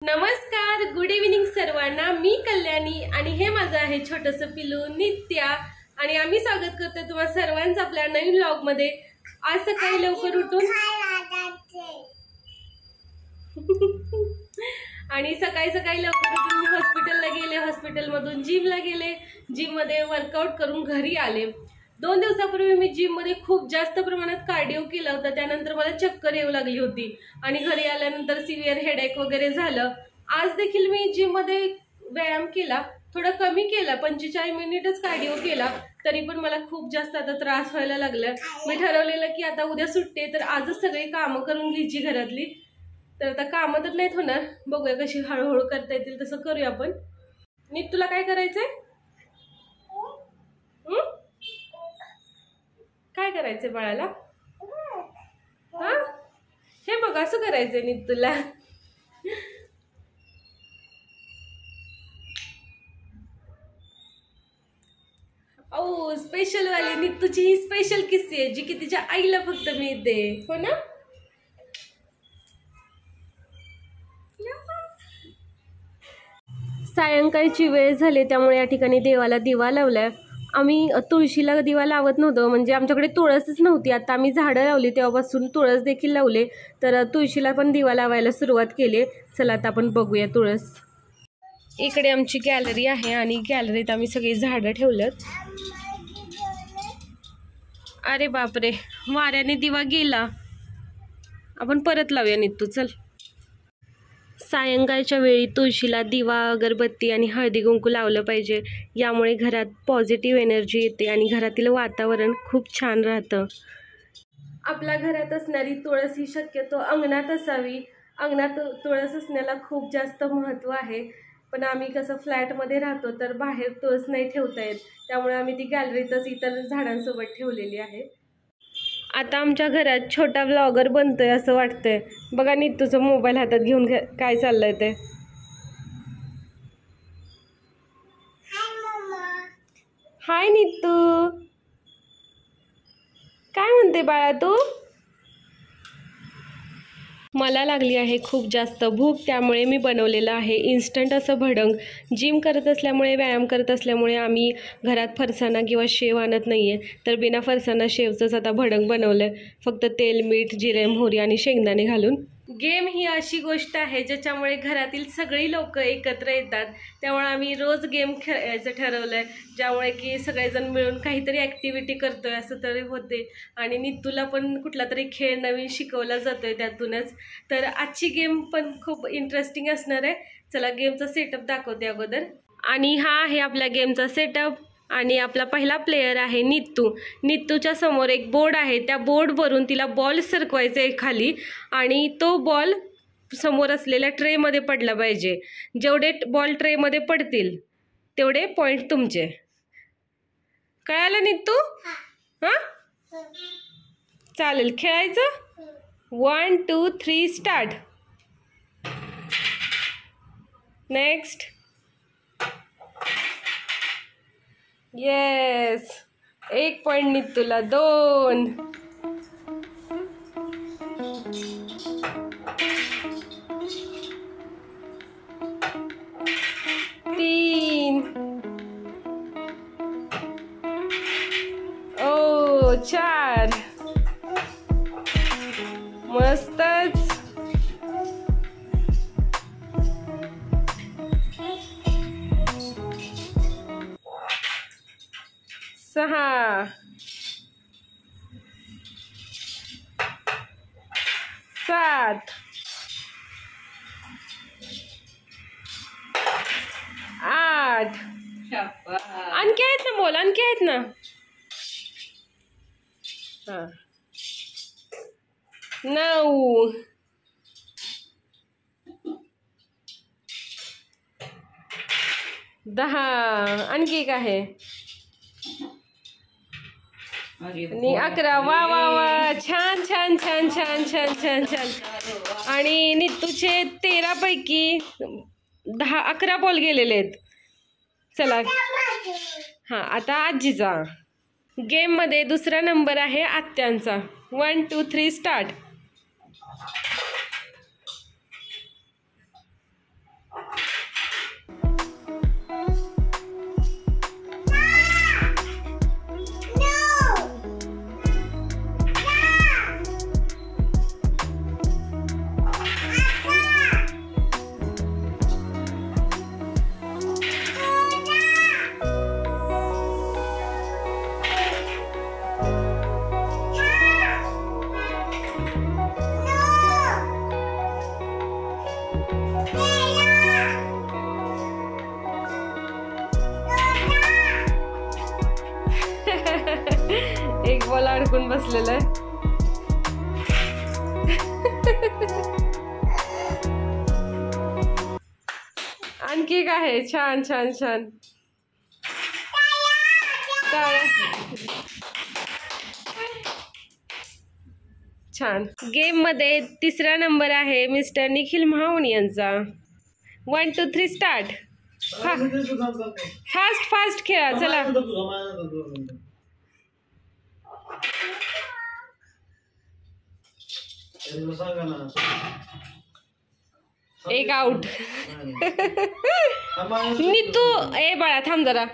नमस्कार, good evening सर्वांना। मी कल्याणी आणि हे माझं आहे छोटंसं पिलू नित्या आणि आम्ही स्वागत करतोय तुम्हा सर्वांचं आपल्या नवीन व्लॉग मध्ये। आज सकाळी लवकर उठून आणि सकाळी लवकर उठून मी हॉस्पिटलला गेले, हॉस्पिटलमधून जिमला गेले, जिम मध्ये वर्कआउट करून घरी आले। 2 दिवसापूर्वी मी जिम मध्ये खूप जास्त प्रमाणात कार्डिओ केला होता, त्यानंतर मला चक्कर येऊ लागली होती आणि घरी आल्यानंतर सिव्हिअर हेडेक वगैरे झालं। आज देखील मी जिम मध्ये व्यायाम केला, थोडा कमी केला, 45 मिनिटच कार्डिओ केला, तरी पण मला खूप जास्त आता त्रास व्हायला लागला। मी ठरवलेलं की आता उद्या सुट्टी आहे तर आजच सगळी कामं करून घ्यायची घरातली। तर आता कामं तर नाहीत होणार, बघूया कशी हळूहळू करता येतील तसं करूया आपण। नीट तुला काय करायचंय? काय करायचंय बाळाला? हा, हे बघ असं करायचंय नीट तुला। ओ स्पेशल वाली नीतूची ही स्पेशल किस्सी आहे जी की तिच्या आईला फक्त मिळते, हो ना? सायंकाळची वेळ झाली त्यामुळे या ठिकाणी देवाला दिवा लावलाय। आम्ही तुळशीला दिवा लावत नव्हतो, म्हणजे आमच्याकडे तुळसच नव्हती। आता आम्ही झाडं लावली तेव्हापासून तुळस देखील लावले, तर तुळशीला पण दिवा लावायला सुरुवात केली। चला आता आपण बघूया तुळस। इकडे आमची गॅलरी आहे आणि गॅलरीत आम्ही सगळी झाडं ठेवलेत। अरे बापरे, वाऱ्याने दिवा गेला, आपण परत लावूया नीतू, चल। सायंकाळच्या वेळी तुळशीला दिवा, अगरबत्ती आणि हळदी कुंकू लावलं पाहिजे, यामुळे घरात पॉझिटिव्ह एनर्जी येते आणि घरातील वातावरण खूप छान राहतं। आपल्या घरात असणारी तुळस ही शक्यतो अंगणात असावी। अंगणात तुळस असण्याला खूप जास्त महत्त्व आहे, पण आम्ही कसं फ्लॅटमध्ये राहतो तर बाहेर तुळस नाही ठेवता येत, त्यामुळे आम्ही ती गॅलरीतच इतर झाडांसोबत ठेवलेली आहे। आता आमच्या घरात छोटा ब्लॉगर बनतोय असं वाटतंय। बघा नीतूचा मोबाईल हातात घेऊन काय चाललंय ते। हाय नीतू, काय म्हणते बाळा तू? मला लागली आहे खूप जास्त भूक, त्यामुळे मी बनवलेलं आहे इन्स्टंट असं भडंग। जिम करत असल्यामुळे, व्यायाम करत असल्यामुळे आम्ही घरात फरसाणा किंवा शेव आणत नाही आहे, तर बिना फरसाणा शेवचंच आता भडंग बनवलं आहे, फक्त तेल, मीठ, जिरे, मोहरी आणि शेंगदाणे घालून। गेम ही अशी गोष्ट आहे ज्याच्यामुळे घरातील सगळी लोक एकत्र येतात, त्यामुळे आम्ही रोज गेम खेळायचं ठरवलं आहे, ज्यामुळे की सगळेजण मिळून काहीतरी ॲक्टिव्हिटी करतोय असं तरी होते आणि नीतूला पण कुठला तरी खेळ नवीन शिकवला जातोय त्यातूनच। तर आजची गेम पण खूप इंटरेस्टिंग असणार आहे। चला गेमचा सेटअप दाखवते अगोदर। आणि हा आहे आपल्या गेमचा सेटअप आणि आपला पहिला प्लेयर आहे नीतू। नीतूच्या समोर एक बोर्ड आहे, त्या बोर्डवरून तिला बॉल सरकवायचा आहे खाली आणि तो बॉल समोर असलेल्या ट्रेमध्ये पडला पाहिजे। जेवढे बॉल ट्रेमध्ये पडतील तेवढे पॉईंट तुमचे। कळालं नीतू? हां चालेल, खेळायचं। 1 2 3 स्टार्ट। नेक्स्ट। येस, 1 पॉइंट नीतूला, 2 3 ओ 4 मस्तच। 6 7 8 आणखी आहेत ना बोल, आणखी आहेत ना। हां 9 10 आणखी एक आहे आणि 11। वा वा वा, छान छान छान छान छान छान छान। आणि नीतूचे 13 पैकी 11 बॉल गेलेले आहेत। चला हां आता आजीचा। गेम मध्ये दुसरा नंबर आहे आत्यांचा। 1 2 3 स्टार्ट। एक बॉल अडकून बसलेला आहे. आणखी एक आहे. छान छान छान. छान. गेम मध्ये तिसरा नंबर आहे मिस्टर निखिल महावण यांचा. 1 2 3 स्टार्ट. फास्ट फास्ट खेळा चला. एक आउट. नीतू ए बाळा थांब जरा.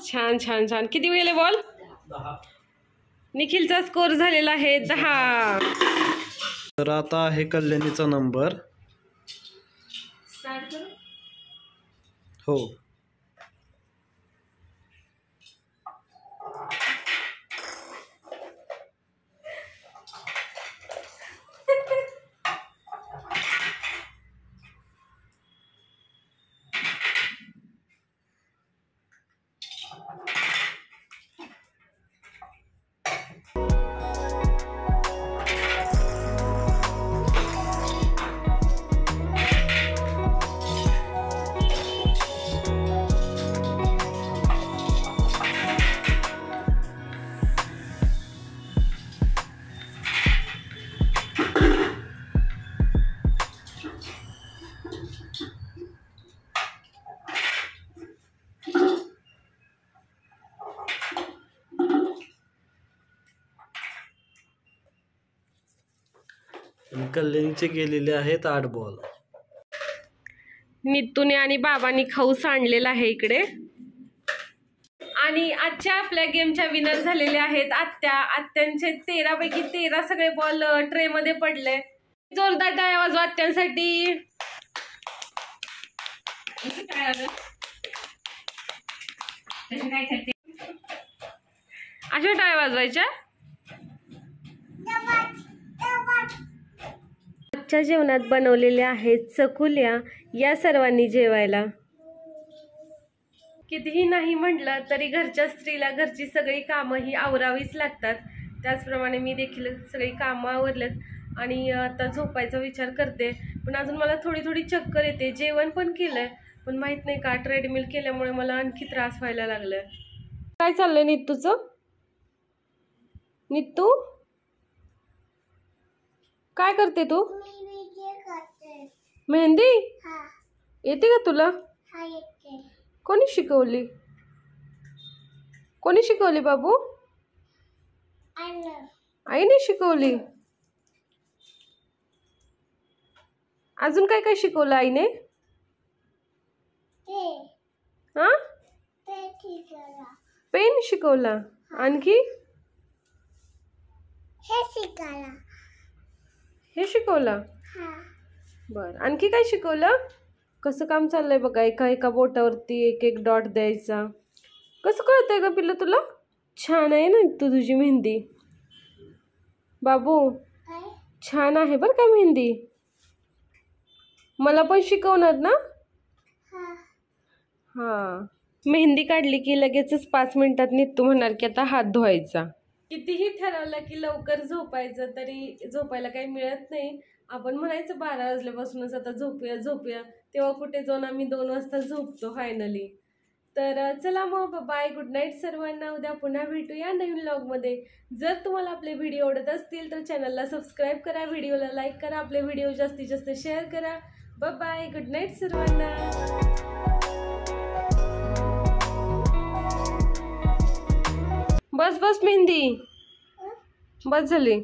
छान छान छान. किती गेले बॉल? 10. निखिलचा स्कोर झालेला आहे 10. तर आता आहे कल्याणीचा नंबर. स्टार्ट करू. हो. कल्याणीचे गेलेले आहेत 8 बॉल. नितूने आणि बाबांनी खाऊ सांडलेला आहे इकडे. आणि आजच्या आपल्या गेमच्या विनर झालेले आहेत आत्या. आत्यांचे 13 पैकी 13 सगळे बॉल ट्रे मध्ये पडले. जोरदार टाळ्या वाजवा आत्यांसाठी. अशा टाळ्या वाजवायच्या. आजच्या जेवणात बनवलेल्या आहेत चकुल्या. या सर्वांनी जेवायला. कितीही नाही म्हटलं तरी घरच्या स्त्रीला घरची सगळी कामं ही आवरावीच लागतात. त्याचप्रमाणे मी देखील सगळी कामं आवरलेत आणि आता झोपायचा विचार करते. पण अजून मला थोडी थोडी चक्कर येते. जेवण पण केलंय पण माहित नाही का ट्रेडमिल केल्यामुळे मला आणखी त्रास व्हायला लागलाय. काय चाललंय नितूचं? नितू काय करते तू? मेहंदी येते का तुला? कोणी शिकवली? कोणी शिकवली बाबू? आईने शिकवली. अजून काय काय शिकवलं आईने? हा पेन शिकवला. आणखी हे शिकवलं. बर आणखी काय शिकवलं? कसं काम चाललंय बघा. एका एका बोटावरती एक एक डॉट द्यायचा. कसं कळतंय का पिल्लू तुला? छान आहे ना तुझी मेहंदी बाबू. छान आहे बरं का मेहंदी. मला पण शिकवणार ना? हां. मेहंदी काढली की लगेचच 5 मिनिटात निघतो म्हणणार की आता हात धुवायचा. कितीही ठरवलं की लवकर झोपायचं तरी झोपायला काही मिळत नाही. आपण म्हणायचं 12 वाजल्यापासूनच आता झोपूया झोपूया. तेव्हा कुठे जाऊन आम्ही 2 वाजता झोपतो फायनली. तर चला मग बाय, गुड नाईट सर्वांना. उद्या पुन्हा भेटूया नवीन व्लॉगमध्ये. जर तुम्हाला आपले व्हिडिओ आवडत असतील तर चॅनलला सबस्क्राईब करा, व्हिडिओला लाईक करा, आपले व्हिडिओ जास्तीत जास्त शेअर करा. बाय, गुड नाईट सर्वांना. बस मेहंदी बस झाली.